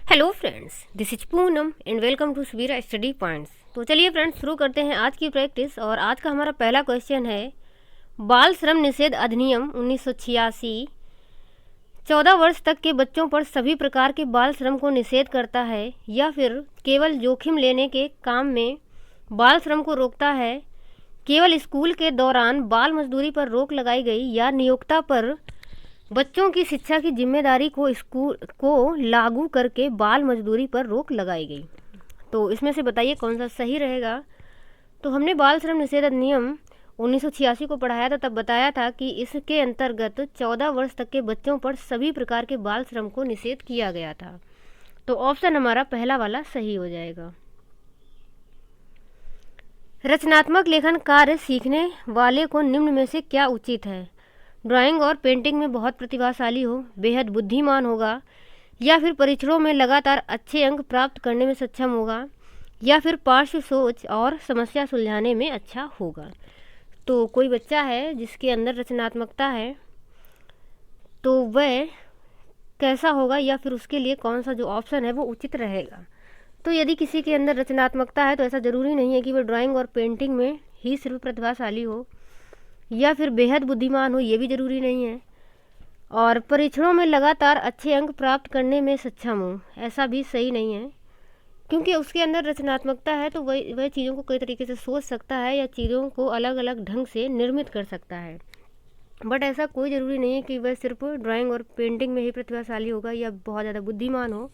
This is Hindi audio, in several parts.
Hello friends, this is Poonam and welcome to Saveera study points. तो चलिए फ्रेंड्स, शुरू करते हैं आज की प्रैक्टिस। और आज का हमारा पहला क्वेश्चन है, बाल श्रम निषेध अधिनियम 1986 14 वर्ष तक के बच्चों पर सभी प्रकार के बाल श्रम को निषेध करता है या फिर केवल जोखिम लेने के काम में बाल श्रम को रोकता है। केवल स्कूल के दौरान बाल मजदूरी पर रोक लगाई गई या नियोक्ता पर बच्चों की शिक्षा की जिम्मेदारी को स्कूल को लागू करके बाल मजदूरी पर रोक लगाई गई। तो इसमें से बताइए कौन सा सही रहेगा। तो हमने बाल श्रम निषेध अधिनियम 1986 को पढ़ाया था, तब बताया था कि इसके अंतर्गत 14 वर्ष तक के बच्चों पर सभी प्रकार के बाल श्रम को निषेध किया गया था। तो ऑप्शन हमारा पहला वाला सही हो जाएगा। रचनात्मक लेखन कार्य सीखने वाले को निम्न में से क्या उचित है? ड्राइंग और पेंटिंग में बहुत प्रतिभाशाली हो, बेहद बुद्धिमान होगा, या फिर परीक्षणों में लगातार अच्छे अंक प्राप्त करने में सक्षम होगा, या फिर पार्श्व सोच और समस्या सुलझाने में अच्छा होगा। तो कोई बच्चा है जिसके अंदर रचनात्मकता है, तो वह कैसा होगा या फिर उसके लिए कौन सा जो ऑप्शन है वो उचित रहेगा। तो यदि किसी के अंदर रचनात्मकता है तो ऐसा ज़रूरी नहीं है कि वह ड्राइंग और पेंटिंग में ही सिर्फ प्रतिभाशाली हो, या फिर बेहद बुद्धिमान हो, ये भी ज़रूरी नहीं है, और परीक्षणों में लगातार अच्छे अंक प्राप्त करने में सक्षम हो, ऐसा भी सही नहीं है। क्योंकि उसके अंदर रचनात्मकता है तो वह चीज़ों को कई तरीके से सोच सकता है या चीज़ों को अलग अलग ढंग से निर्मित कर सकता है। बट ऐसा कोई ज़रूरी नहीं है कि वह सिर्फ ड्राइंग और पेंटिंग में ही प्रतिभाशाली होगा, या बहुत ज़्यादा बुद्धिमान हो,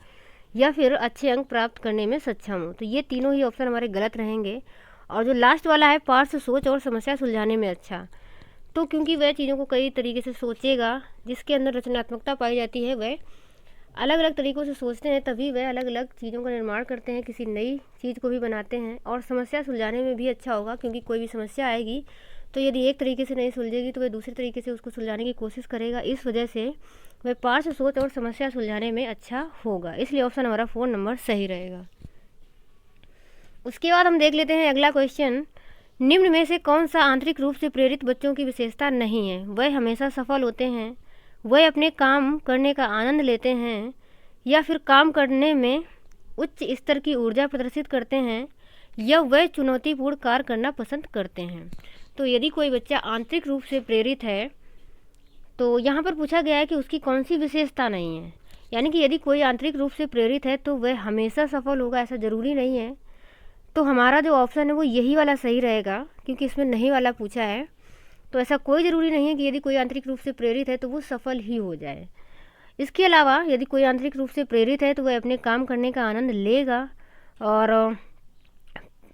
या फिर अच्छे अंक प्राप्त करने में सक्षम हो। तो ये तीनों ही ऑप्शन हमारे गलत रहेंगे। और जो लास्ट वाला है, पार्श्व सोच और समस्या सुलझाने में अच्छा, तो क्योंकि वह चीज़ों को कई तरीके से सोचेगा, जिसके अंदर रचनात्मकता पाई जाती है, वह अलग अलग तरीक़ों से सोचते हैं, तभी वह अलग अलग चीज़ों का निर्माण करते हैं, किसी नई चीज़ को भी बनाते हैं। और समस्या सुलझाने में भी अच्छा होगा, क्योंकि कोई भी समस्या आएगी तो यदि एक तरीके से नहीं सुलझेगी तो वह दूसरे तरीके से उसको सुलझाने की कोशिश करेगा। इस वजह से वह पार्श्व सोच और समस्या सुलझाने में अच्छा होगा। इसलिए ऑप्शन हमारा 4 नंबर सही रहेगा। उसके बाद हम देख लेते हैं अगला क्वेश्चन, निम्न में से कौन सा आंतरिक रूप से प्रेरित बच्चों की विशेषता नहीं है? वह हमेशा सफल होते हैं, वह अपने काम करने का आनंद लेते हैं, या फिर काम करने में उच्च स्तर की ऊर्जा प्रदर्शित करते हैं, या वह चुनौतीपूर्ण कार्य करना पसंद करते हैं। तो यदि कोई बच्चा आंतरिक रूप से प्रेरित है, तो यहाँ पर पूछा गया है कि उसकी कौन सी विशेषता नहीं है। यानी कि यदि कोई आंतरिक रूप से प्रेरित है तो वह हमेशा सफल होगा, ऐसा ज़रूरी नहीं है। तो हमारा जो ऑप्शन है वो यही वाला सही रहेगा, क्योंकि इसमें नहीं वाला पूछा है। तो ऐसा कोई ज़रूरी नहीं है कि यदि कोई आंतरिक रूप से प्रेरित है तो वो सफल ही हो जाए। इसके अलावा यदि कोई आंतरिक रूप से प्रेरित है तो वह अपने काम करने का आनंद लेगा, और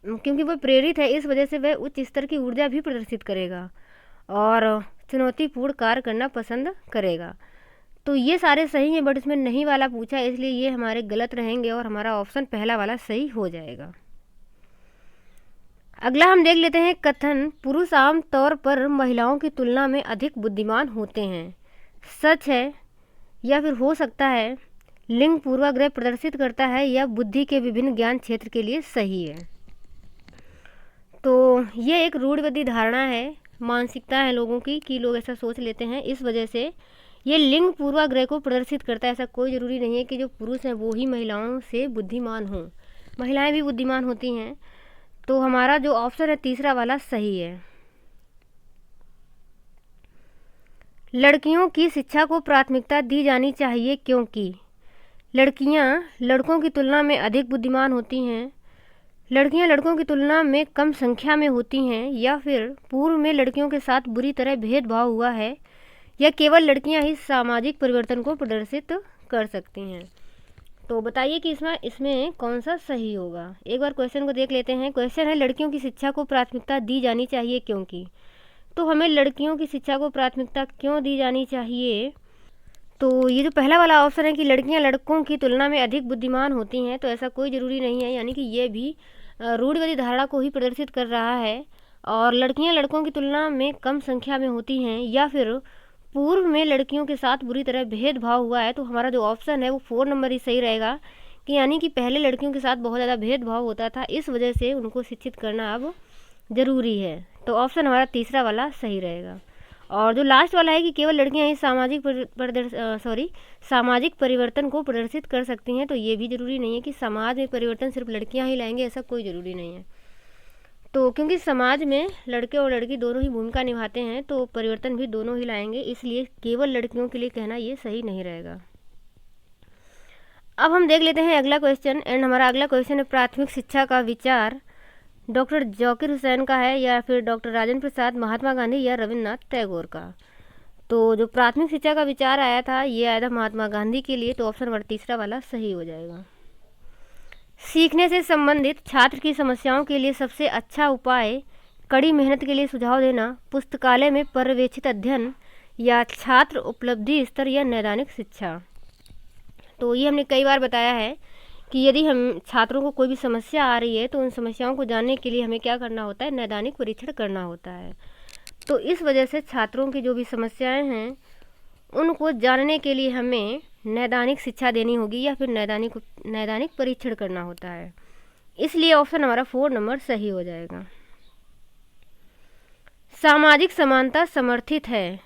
क्योंकि वह प्रेरित है इस वजह से वह उच्च स्तर की ऊर्जा भी प्रदर्शित करेगा और चुनौतीपूर्ण कार्य करना पसंद करेगा। तो ये सारे सही हैं, बट इसमें नहीं वाला पूछा है, इसलिए ये हमारे गलत रहेंगे और हमारा ऑप्शन पहला वाला सही हो जाएगा। अगला हम देख लेते हैं कथन, पुरुष आम तौर पर महिलाओं की तुलना में अधिक बुद्धिमान होते हैं। सच है या फिर हो सकता है लिंग पूर्वाग्रह प्रदर्शित करता है, या बुद्धि के विभिन्न ज्ञान क्षेत्र के लिए सही है। तो ये एक रूढ़िवादी धारणा है, मानसिकता है लोगों की कि लोग ऐसा सोच लेते हैं, इस वजह से ये लिंग पूर्वाग्रह को प्रदर्शित करता है। ऐसा कोई ज़रूरी नहीं है कि जो पुरुष हैं वो ही महिलाओं से बुद्धिमान हों, महिलाएं भी बुद्धिमान होती हैं। तो हमारा जो ऑप्शन है तीसरा वाला सही है। लड़कियों की शिक्षा को प्राथमिकता दी जानी चाहिए क्योंकि लड़कियां लड़कों की तुलना में अधिक बुद्धिमान होती हैं, लड़कियां लड़कों की तुलना में कम संख्या में होती हैं, या फिर पूर्व में लड़कियों के साथ बुरी तरह भेदभाव हुआ है, या केवल लड़कियां ही सामाजिक परिवर्तन को प्रदर्शित कर सकती हैं। तो बताइए कि इसमें कौन सा सही होगा। एक बार क्वेश्चन को देख लेते हैं। क्वेश्चन है, लड़कियों की शिक्षा को प्राथमिकता दी जानी चाहिए क्योंकि। तो हमें लड़कियों की शिक्षा को प्राथमिकता क्यों दी जानी चाहिए? तो ये जो पहला वाला ऑप्शन है कि लड़कियां लड़कों की तुलना में अधिक बुद्धिमान होती हैं, तो ऐसा कोई ज़रूरी नहीं है। यानी कि ये भी रूढ़िवादी धारणा को ही प्रदर्शित कर रहा है। और लड़कियां लड़कों की तुलना में कम संख्या में होती हैं, या फिर पूर्व में लड़कियों के साथ बुरी तरह भेदभाव हुआ है। तो हमारा जो ऑप्शन है वो 4 नंबर ही सही रहेगा, कि यानी कि पहले लड़कियों के साथ बहुत ज़्यादा भेदभाव होता था, इस वजह से उनको शिक्षित करना अब ज़रूरी है। तो ऑप्शन हमारा तीसरा वाला सही रहेगा। और जो लास्ट वाला है कि केवल लड़कियां ही सामाजिक परिवर्तन को प्रदर्शित कर सकती हैं, तो ये भी ज़रूरी नहीं है कि समाज में परिवर्तन सिर्फ लड़कियां ही लाएंगे, ऐसा कोई ज़रूरी नहीं है। तो क्योंकि समाज में लड़के और लड़की दोनों ही भूमिका निभाते हैं, तो परिवर्तन भी दोनों ही लाएंगे, इसलिए केवल लड़कियों के लिए कहना ये सही नहीं रहेगा। अब हम देख लेते हैं अगला क्वेश्चन। एंड हमारा अगला क्वेश्चन है, प्राथमिक शिक्षा का विचार डॉक्टर जाकिर हुसैन का है या फिर डॉक्टर राजेंद्र प्रसाद, महात्मा गांधी या रविन्द्रनाथ टैगोर का। तो जो प्राथमिक शिक्षा का विचार आया था, ये आया था महात्मा गांधी के लिए, तो ऑप्शन नंबर तीसरा वाला सही हो जाएगा। सीखने से संबंधित छात्र की समस्याओं के लिए सबसे अच्छा उपाय कड़ी मेहनत के लिए सुझाव देना, पुस्तकालय में पर्यवेक्षित अध्ययन या छात्र उपलब्धि स्तर या नैदानिक शिक्षा। तो ये हमने कई बार बताया है कि यदि हम छात्रों को कोई भी समस्या आ रही है तो उन समस्याओं को जानने के लिए हमें क्या करना होता है, नैदानिक परीक्षण करना होता है। तो इस वजह से छात्रों की जो भी समस्याएं हैं उनको जानने के लिए हमें नैदानिक शिक्षा देनी होगी या फिर नैदानिक परीक्षण करना होता है। इसलिए ऑप्शन हमारा 4 नंबर सही हो जाएगा। सामाजिक समानता समर्थित है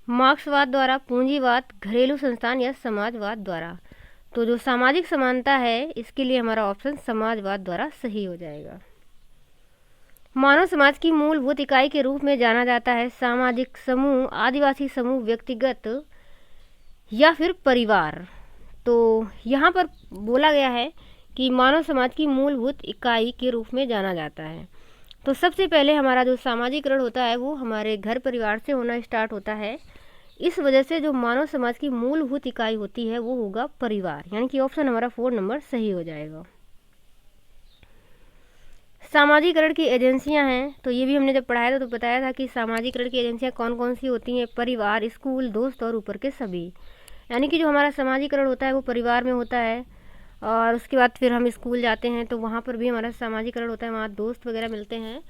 मार्क्सवाद द्वारा, पूंजीवाद, घरेलू संस्थान या समाजवाद द्वारा। तो जो सामाजिक समानता है इसके लिए हमारा ऑप्शन समाजवाद द्वारा सही हो जाएगा। मानव समाज की मूलभूत इकाई के रूप में जाना जाता है सामाजिक समूह, आदिवासी समूह, व्यक्तिगत या फिर परिवार। तो यहाँ पर बोला गया है कि मानव समाज की मूलभूत इकाई के रूप में जाना जाता है। तो सबसे पहले हमारा जो सामाजिकरण होता है वो हमारे घर परिवार से होना स्टार्ट होता है। इस वजह से जो मानव समाज की मूलभूत इकाई होती है वो होगा परिवार, यानी कि ऑप्शन हमारा 4 नंबर सही हो जाएगा। सामाजिकरण की एजेंसियां हैं, तो ये भी हमने जब पढ़ाया था तो बताया था कि सामाजिकरण की एजेंसियां कौन कौन सी होती हैं, परिवार, स्कूल, दोस्त और ऊपर के सभी। यानी कि जो हमारा सामाजिकरण होता है वो परिवार में होता है, और उसके बाद फिर हम स्कूल जाते हैं तो वहाँ पर भी हमारा सामाजिकरण होता है, वहाँ दोस्त वगैरह मिलते हैं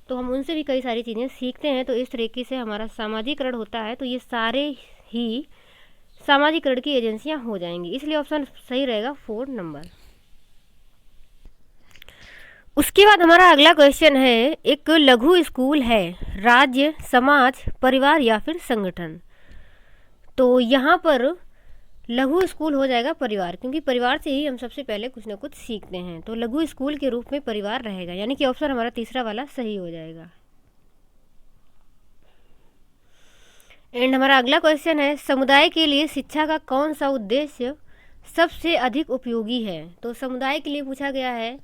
तो हम उनसे भी कई सारी चीज़ें सीखते हैं। तो इस तरीके से हमारा सामाजिकरण होता है। तो ये सारे ही सामाजिकरण की एजेंसियां हो जाएंगी, इसलिए ऑप्शन सही रहेगा 4 नंबर। उसके बाद हमारा अगला क्वेश्चन है, एक लघु स्कूल है राज्य, समाज, परिवार या फिर संगठन। तो यहाँ पर लघु स्कूल हो जाएगा परिवार, क्योंकि परिवार से ही हम सबसे पहले कुछ ना कुछ सीखते हैं। तो लघु स्कूल के रूप में परिवार रहेगा, यानी कि ऑप्शन हमारा तीसरा वाला सही हो जाएगा। एंड हमारा अगला क्वेश्चन है, समुदाय के लिए शिक्षा का कौन सा उद्देश्य सबसे अधिक उपयोगी है। तो समुदाय के लिए पूछा गया है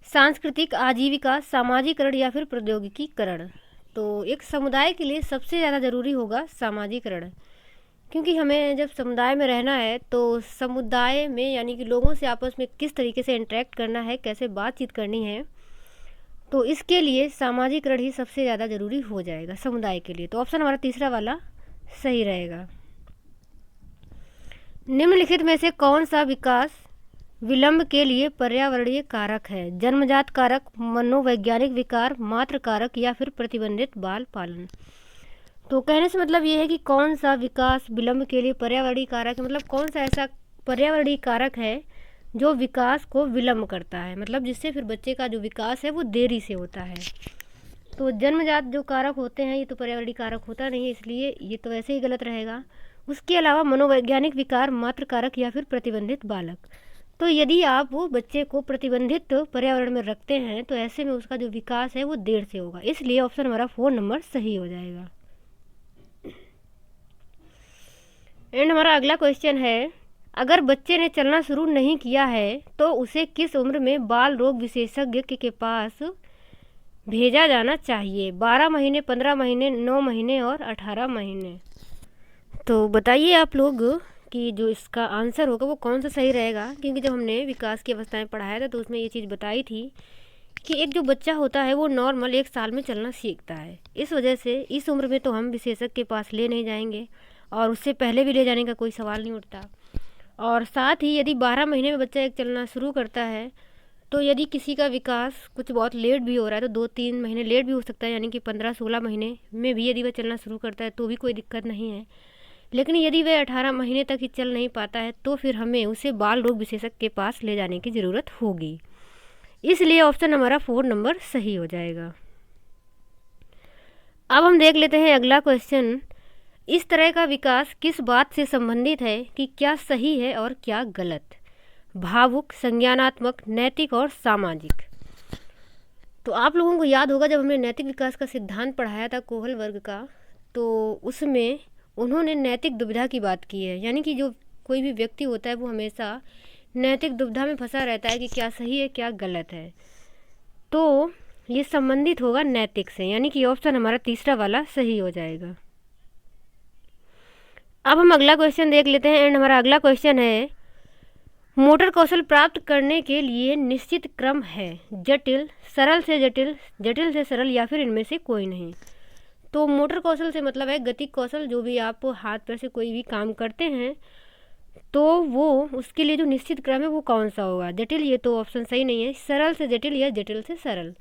सांस्कृतिक आजीविका, सामाजिकरण या फिर प्रौद्योगिकीकरण। तो एक समुदाय के लिए सबसे ज़्यादा ज़रूरी होगा सामाजिकरण, क्योंकि हमें जब समुदाय में रहना है तो समुदाय में यानी कि लोगों से आपस में किस तरीके से इंटरेक्ट करना है, कैसे बातचीत करनी है, तो इसके लिए सामाजिकरण ही सबसे ज़्यादा ज़रूरी हो जाएगा समुदाय के लिए। तो ऑप्शन हमारा तीसरा वाला सही रहेगा। निम्नलिखित में से कौन सा विकास विलंब के लिए पर्यावरणीय कारक है, जन्मजात कारक, मनोवैज्ञानिक विकार, मातृ कारक या फिर प्रतिबंधित बाल पालन। तो कहने से मतलब ये है कि कौन सा विकास विलंब के लिए पर्यावरणीय कारक है, मतलब कौन सा ऐसा पर्यावरणीय कारक है जो विकास को विलंब करता है, मतलब जिससे फिर बच्चे का जो विकास है वो देरी से होता है। तो जन्मजात जो कारक होते हैं ये तो पर्यावरणीय कारक होता नहीं है, इसलिए ये तो वैसे ही गलत रहेगा। उसके अलावा मनोवैज्ञानिक विकार, मातृ कारक या फिर प्रतिबंधित बालक। तो यदि आप वो बच्चे को प्रतिबंधित पर्यावरण में रखते हैं तो ऐसे में उसका जो विकास है वो देर से होगा, इसलिए ऑप्शन हमारा 4 नंबर सही हो जाएगा। एंड हमारा अगला क्वेश्चन है, अगर बच्चे ने चलना शुरू नहीं किया है तो उसे किस उम्र में बाल रोग विशेषज्ञ के पास भेजा जाना चाहिए, 12 महीने, 15 महीने, 9 महीने और 18 महीने। तो बताइए आप लोग कि जो इसका आंसर होगा वो कौन सा सही रहेगा, क्योंकि जब हमने विकास की अवस्थाएं पढ़ाया था तो उसमें ये चीज़ बताई थी कि एक जो बच्चा होता है वो नॉर्मल 1 साल में चलना सीखता है। इस वजह से इस उम्र में तो हम विशेषज्ञ के पास ले नहीं जाएंगे और उससे पहले भी ले जाने का कोई सवाल नहीं उठता। और साथ ही यदि 12 महीने में बच्चा एक चलना शुरू करता है तो यदि किसी का विकास कुछ बहुत लेट भी हो रहा है तो 2-3 महीने लेट भी हो सकता है, यानी कि 15-16 महीने में भी यदि वह चलना शुरू करता है तो भी कोई दिक्कत नहीं है। लेकिन यदि वह 18 महीने तक ही चल नहीं पाता है तो फिर हमें उसे बाल रोग विशेषज्ञ के पास ले जाने की ज़रूरत होगी, इसलिए ऑप्शन हमारा 4 नंबर सही हो जाएगा। अब हम देख लेते हैं अगला क्वेश्चन। इस तरह का विकास किस बात से संबंधित है कि क्या सही है और क्या गलत? भावुक, संज्ञानात्मक, नैतिक और सामाजिक। तो आप लोगों को याद होगा जब हमने नैतिक विकास का सिद्धांत पढ़ाया था कोहल वर्ग का, तो उसमें उन्होंने नैतिक दुविधा की बात की है, यानी कि जो कोई भी व्यक्ति होता है वो हमेशा नैतिक दुविधा में फंसा रहता है कि क्या सही है क्या गलत है। तो ये संबंधित होगा नैतिक से, यानी कि ऑप्शन हमारा तीसरा वाला सही हो जाएगा। अब हम अगला क्वेश्चन देख लेते हैं एंड हमारा अगला क्वेश्चन है, मोटर कौशल प्राप्त करने के लिए निश्चित क्रम है, जटिल, सरल से जटिल, जटिल से सरल या फिर इनमें से कोई नहीं। तो मोटर कौशल से मतलब है गतिक कौशल, जो भी आप हाथ पैर से कोई भी काम करते हैं तो वो उसके लिए जो निश्चित क्रम है वो कौन सा होगा? जटिल, ये तो ऑप्शन सही नहीं है। सरल से जटिल या जटिल से सरल।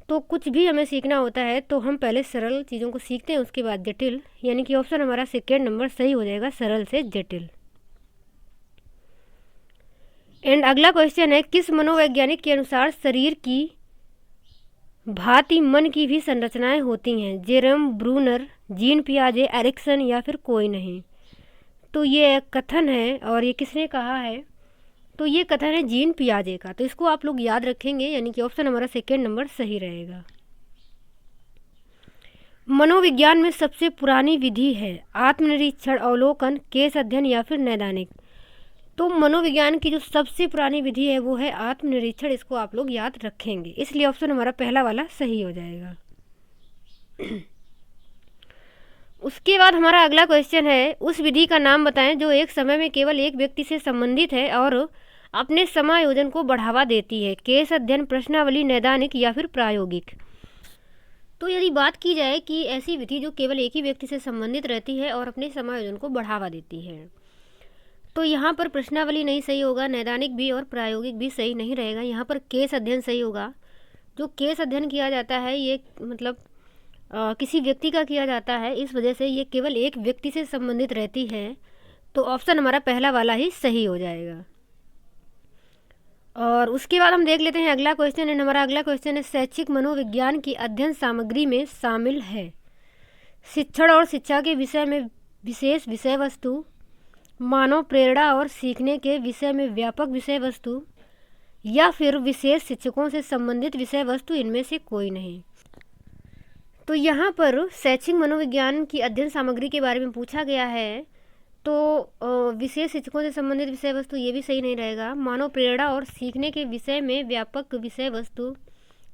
तो कुछ भी हमें सीखना होता है तो हम पहले सरल चीज़ों को सीखते हैं, उसके बाद जटिल, यानी कि ऑप्शन हमारा सेकेंड नंबर सही हो जाएगा, सरल से जटिल। एंड अगला क्वेश्चन है, किस मनोवैज्ञानिक के अनुसार शरीर की भांति मन की भी संरचनाएं होती हैं? जेरम ब्रूनर, जीन पियाजे, एरिक्सन या फिर कोई नहीं। तो ये कथन है और ये किसने कहा है? तो ये कथन है जीन पियाजे का। तो इसको आप लोग याद रखेंगे, यानी कि ऑप्शन हमारा सेकेंड नंबर सही रहेगा। मनोविज्ञान में सबसे पुरानी विधि है आत्मनिरीक्षण, अवलोकन, केस अध्ययन या फिर नैदानिक। तो मनोविज्ञान की जो सबसे पुरानी विधि है वो है आत्मनिरीक्षण, इसको आप लोग याद रखेंगे, इसलिए ऑप्शन हमारा पहला वाला सही हो जाएगा। उसके बाद हमारा अगला क्वेश्चन है, उस विधि का नाम बताएं जो एक समय में केवल एक व्यक्ति से संबंधित है और अपने समायोजन को बढ़ावा देती है। केस अध्ययन, प्रश्नावली, नैदानिक या फिर प्रायोगिक। तो यदि बात की जाए कि ऐसी विधि जो केवल एक ही व्यक्ति से संबंधित रहती है और अपने समायोजन को बढ़ावा देती है, तो यहाँ पर प्रश्नावली नहीं सही होगा, नैदानिक भी और प्रायोगिक भी सही नहीं रहेगा। यहाँ पर केस अध्ययन सही होगा। जो केस अध्ययन किया जाता है ये मतलब किसी व्यक्ति का किया जाता है, इस वजह से ये केवल एक व्यक्ति से संबंधित रहती है। तो ऑप्शन हमारा पहला वाला ही सही हो जाएगा। और उसके बाद हम देख लेते हैं अगला क्वेश्चन एंड हमारा अगला क्वेश्चन है, शैक्षिक मनोविज्ञान की अध्ययन सामग्री में शामिल है शिक्षण और शिक्षा के विषय में विशेष विषय वस्तु, मानव प्रेरणा और सीखने के विषय में व्यापक विषय वस्तु, या फिर विशेष शिक्षकों से संबंधित विषय वस्तु, इनमें से कोई नहीं। तो यहाँ पर शैक्षिक मनोविज्ञान की अध्ययन सामग्री के बारे में पूछा गया है, तो विशेष शिक्षकों से संबंधित विषय वस्तु ये भी सही नहीं रहेगा। मानव प्रेरणा और सीखने के विषय में व्यापक विषय वस्तु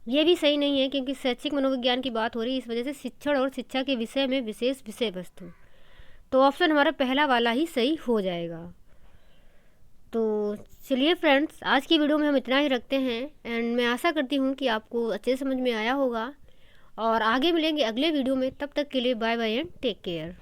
ये भी सही नहीं है, क्योंकि शैक्षिक मनोविज्ञान की बात हो रही है, इस वजह से शिक्षण और शिक्षा के विषय में विशेष विषय वस्तु। तो ऑप्शन हमारा पहला वाला ही सही हो जाएगा। तो चलिए फ्रेंड्स, आज की वीडियो में हम इतना ही रखते हैं एंड मैं आशा करती हूँ कि आपको अच्छे समझ में आया होगा और आगे मिलेंगे अगले वीडियो में। तब तक के लिए bye bye and take care.